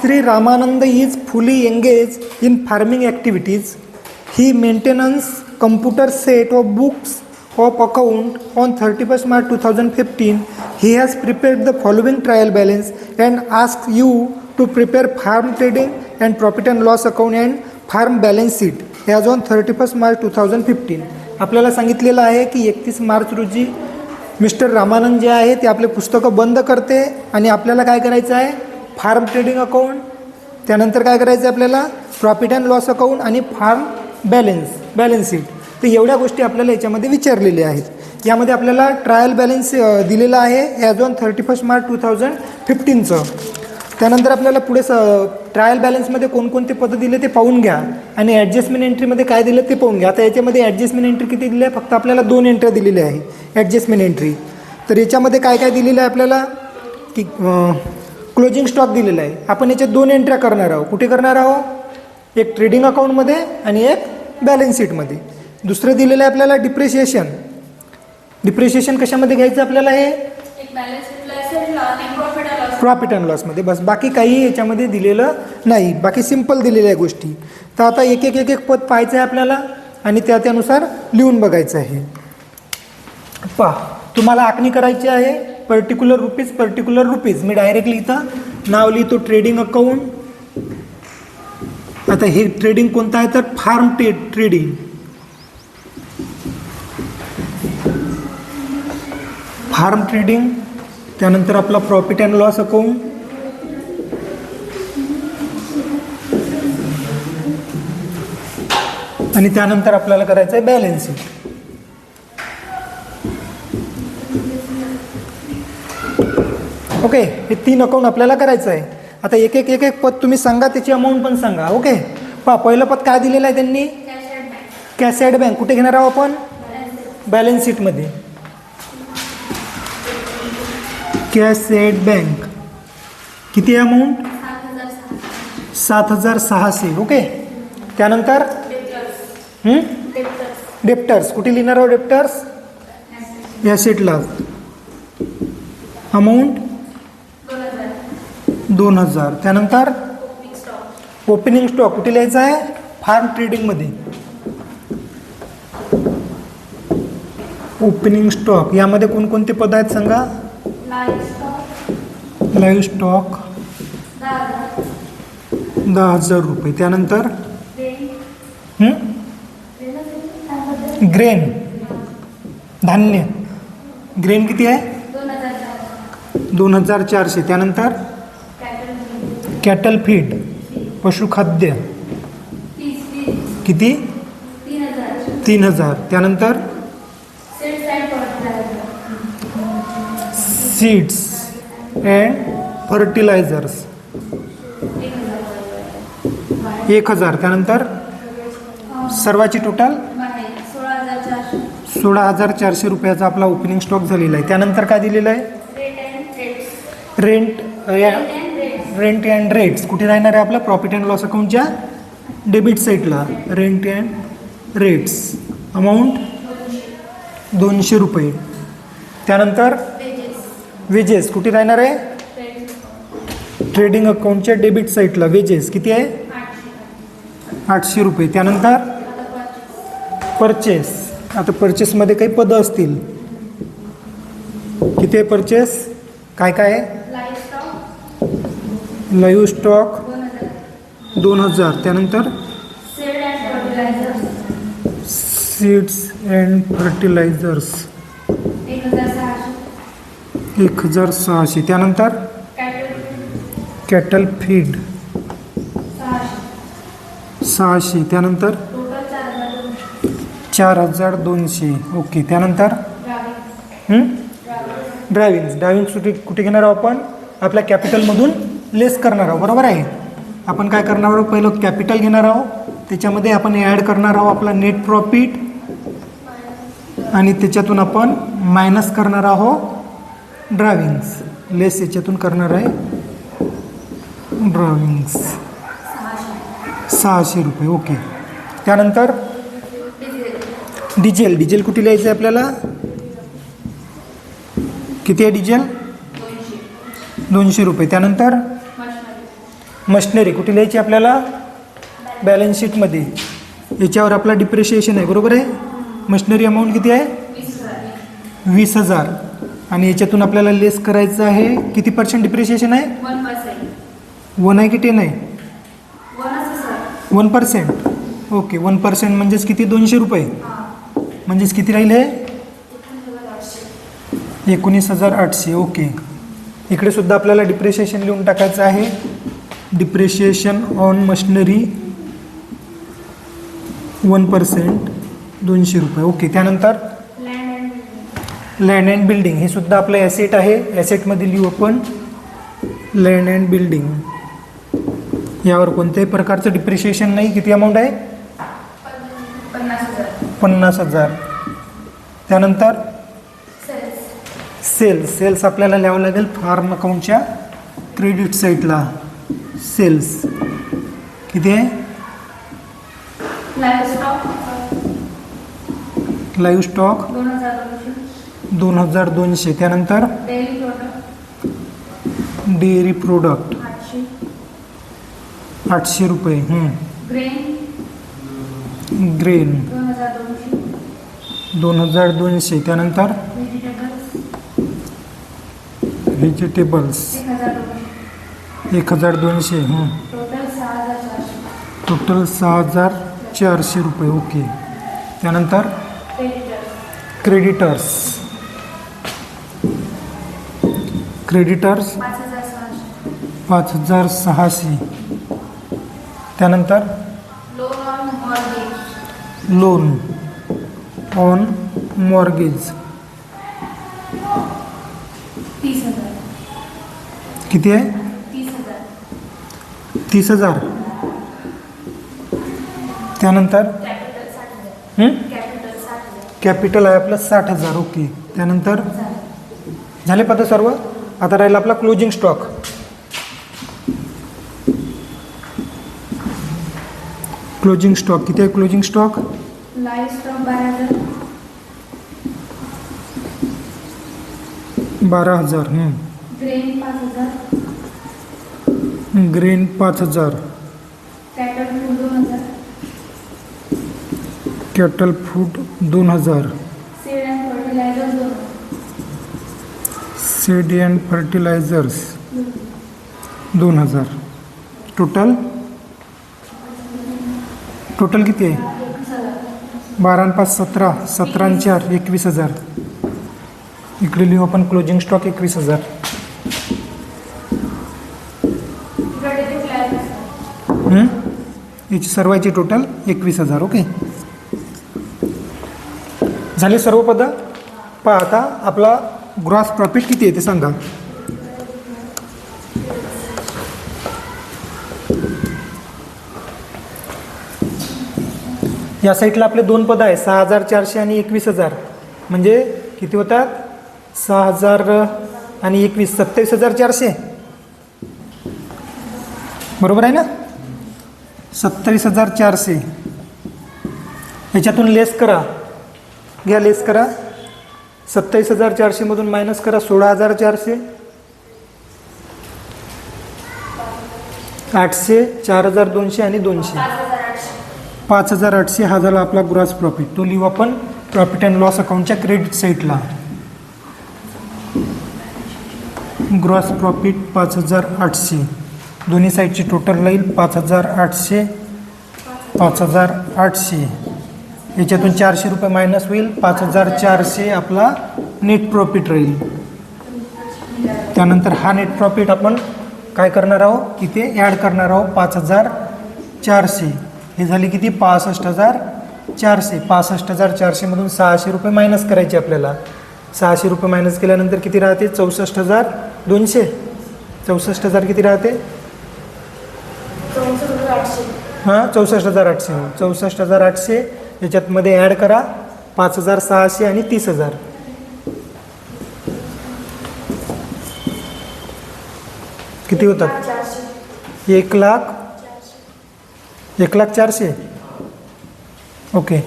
Sri Ramananda is fully engaged in farming activities. He maintains computer set of books of account on 31st March 2015. He has prepared the following trial balance and asks you to prepare farm trading and profit and loss account and farm balance sheet as on 31st March 2015. आपल्याला सांगितलेलं आहे की 31 मार्च रोजी mister Ramanand जे आहे ते आपले पुस्तकं बंद करते आणि आपल्याला काय करायचं आहे, फार्म ट्रेडिंग अकाउंट, त्यानंतर काय करायचं आहे आपल्याला प्रॉफिट अँड लॉस अकाउंट आणि फार्म बॅलन्स शीट. तर एवढ्या गोष्टी आपल्याला याच्यामध्ये विचारलेल्या आहेत. यामध्ये आपल्याला ट्रायल बॅलन्स दिलेला आहे ॲज ऑन 31 मार्च 2015चं. त्यानंतर आपल्याला पुढे ट्रायल बॅलन्समध्ये कोणकोणते पद दिले ते पाहून घ्या आणि ॲडजस्टमेंट एंट्रीमध्ये काय दिलं ते पाहून घ्या. आता याच्यामध्ये ॲडजस्टमेंट एंट्री किती दिली आहे, फक्त आपल्याला 2 एंट्री दिलेल्या आहे ॲडजस्टमेंट एंट्री. तर याच्यामध्ये काय काय दिलेलं आहे आपल्याला की क्लोजिंग स्टॉक दिलेला आहे. आपण याच्यात 2 एंट्र्या करणार आहोत. कुठे करणार आहोत, एक ट्रेडिंग अकाउंटमध्ये आणि एक बॅलन्स शीटमध्ये. दुसरं दिलेलं आहे आपल्याला डिप्रिशिएशन कशामध्ये घ्यायचं आपल्याला, हे प्रॉफिट अँड लॉसमध्ये. बस बाकी काही याच्यामध्ये दिलेलं नाही, बाकी सिम्पल दिलेल्या गोष्टी. तर आता एक एक पद पाहायचं आहे आपल्याला आणि त्यानुसार लिहून बघायचं आहे. पहा, तुम्हाला आखणी करायची आहे पर्टिक्युलर रुपीज. मी डायरेक्टली इथं नाव लिहितो ट्रेडिंग अकाउंट. आता हे ट्रेडिंग कोणतं आहे तर फार्म ट्रेडिंग. फार्म ट्रेडिंग, त्यानंतर आपला प्रॉफिट अँड लॉस अकाउंट, आणि त्यानंतर आपल्याला करायचं आहे बॅलन्स शीट. ओके, हे 3 अकाउंट आपल्याला करायचं आहे. आता एक पद तुम्ही सांगा, त्याची अमाऊंट पण सांगा. ओके, पहा पहिलं पद काय दिलेलं आहे त्यांनी, कॅशेड बँक. कुठे घेणार आहोत आपण, बॅलन्स शीटमध्ये. कॅशेड बँक किती आहे अमाऊंट, 7,600. ओके, त्यानंतर डेप्टर्स कुठे लिहिणार आहोत, डेप्टर्स या शीटला अमाऊंट 2,000. त्यानंतर ओपनिंग स्टॉक कुठे लिहायचा आहे, फार्म ट्रेडिंगमध्ये. ओपनिंग स्टॉक यामध्ये कोणकोणते पद आहेत सांगा, लाईव्ह स्टॉक 10,000 रुपये. त्यानंतर ग्रेन, धान्य, ग्रेन किती आहे 2,400. त्यानंतर कॅटल फीड, पशुखाद्य किती 3,000. त्यानंतर सीड्स अँड फर्टिलायझर्स 1,000. त्यानंतर सर्वाची टोटल 16,400 रुपयाचा आपला ओपनिंग स्टॉक झालेला आहे. त्यानंतर काय दिलेलं आहे, रेंट अँड रेट्स कुठे राहणार आहे आपला प्रॉफिट अँड लॉस अकाउंटच्या डेबिट साईडला. रेंट अँड रेट्स अमाऊंट 200 रुपये. त्यानंतर वेजेस कुठे राहणार आहे, ट्रेडिंग अकाउंटच्या डेबिट साईडला वेजेस किती आहे 800 रुपये. त्यानंतर परचेस, आता परचेसमध्ये काही पदं असतील, किती आहे परचेस, काय काय आहे, लाईव्ह स्टॉक 2,000. त्यानंतर सीड्स अँड फर्टिलायझर्स 1,600. त्यानंतर कॅटल फीड 600. त्यानंतर 4,200. ओके, त्यानंतर ड्रायव्हिंग कुठे घेणार आहोत आपण, आपल्या कॅपिटलमधून लेस करणार आहोत. बरोबर आहे, आपण काय करणार आहोत, पहिलं कॅपिटल घेणार आहोत, त्याच्यामध्ये आपण ॲड करणार आहोत आपला नेट प्रॉफिट आणि त्याच्यातून आपण मायनस करणार आहोत ड्रायव्हिंग्स. लेस याच्यातून करणार आहे ड्रायव्हिंग्स 600 रुपये. ओके, त्यानंतर डिझेल कुठे लिहायचं आहे आपल्याला, किती आहे डिझेल 200 रुपये. त्यानंतर मशिनरी कुठे लिहायची आपल्याला? बॅलन्स शीटमध्ये. याच्यावर आपला डिप्रिशिएशन आहे, बरोबर आहे. मशिनरी अमाऊंट किती आहे? 20,000. आणि याच्यातून आपल्याला लेस करायचं आहे किती % डिप्रिशिएशन आहे? 1 आहे की 10 आहे? 1%. ओके, 1% म्हणजेच किती? 200 रुपये. म्हणजेच किती राहिले? 19,800. ओके, इकडे सुद्धा आपल्याला डिप्रिशिएशन लिहून टाकायचं आहे. डिप्रिशिएशन ऑन मशिनरी 1%, 200 रुपये. ओके, त्यानंतर लँड अँड बिल्डिंग, हे सुद्धा आपलं ॲसेट आहे. ॲसेटमध्ये लिहू आपण लँड अँड बिल्डिंग. यावर कोणत्याही प्रकारचं डिप्रिशिएशन नाही. किती अमाऊंट आहे? 50,000. त्यानंतर सेल्स आपल्याला लिहावं लागेल फार्म अकाउंटच्या क्रेडिट साईडला. सेल्स किती आहे? Live stock 2,200. त्यानंतर डेअरी प्रोडक्ट 800 रुपये. ग्रेन 2,200. त्यानंतर व्हेजिटेबल्स 1,200. टोटल 6,400 रुपये. ओके, त्यानंतर क्रेडिटर्स 5,600. त्यानंतर लोन ऑन मॉर्गेज किती आहे? 30,000. त्यानंतर कॅपिटल आहे आपलं 60,000. ओके, त्यानंतर झाले पता सर्व. आता राहिला आपला क्लोजिंग स्टॉक. क्लोजिंग स्टॉक किती आहे? Closing stock live stock 12,000. 12,000. Grain 5,000. Grain 5,000. Cattle food 2,000. Seed and fertilisers 2,000. Total किती आहे? 12 आणि 5 17. 17 आणि 4 21,000. इकडे लिहू आपण क्लोजिंग स्टॉक 21,000. याची सर्वांची टोटल 21,000. ओके, झाले सर्व पद. पहा आता आपला ग्रॉस प्रॉफिट किती आहे ते सांगा. या साईडला आपले 2 पद आहे, 6,400 आणि 21,000. म्हणजे किती होतात? 6,000 आणि 21 27,400. बरोबर आहे ना? 27,400. याच्यातून लेस करा, घ्या लेस करा. 27,400 मधून मायनस करा 16,400. 800, 4,200 आणि 200. 5,800 हा झाला आपला ग्रॉस प्रॉफिट. तो लिहू आपण प्रॉफिट अँड लॉस अकाउंटच्या क्रेडिट साईडला. Gross profit 5,800. दोन्ही साईडची टोटल राहील 5,800. 5,800. याच्यातून 400 रुपये मायनस होईल. 5,400 आपला नेट प्रॉफिट राहील. त्यानंतर हा नेट प्रॉफिट आपण काय करणार आहोत? इथे ॲड करणार आहोत 5,400. हे झाले किती? 65,400. 65,400 मधून 600 रुपये मायनस करायचे आपल्याला. 600 रुपये मायनस केल्यानंतर किती राहते? 64,200. 64,000 किती राहते? 64,800. 64,800 याच्यातमध्ये ॲड करा 5,600 आणि 30,000. किती होतात? 1,04,000. ओके,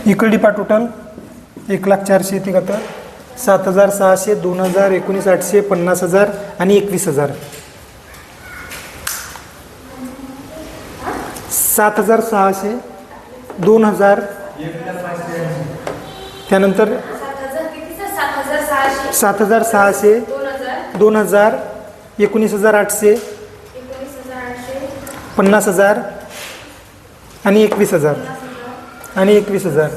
इकडे पा टोटल 1,04,000 येते का? तर 7,600, 2,000, 19,800, 50,000 आणि 21,000. 7,600, 2,000, त्यानंतर 7,600, 2,000, 19,800, 50,000 आणि 21,000 आणि 21,000.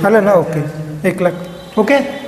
आलं ना? ओके, 1 लाख. ओके.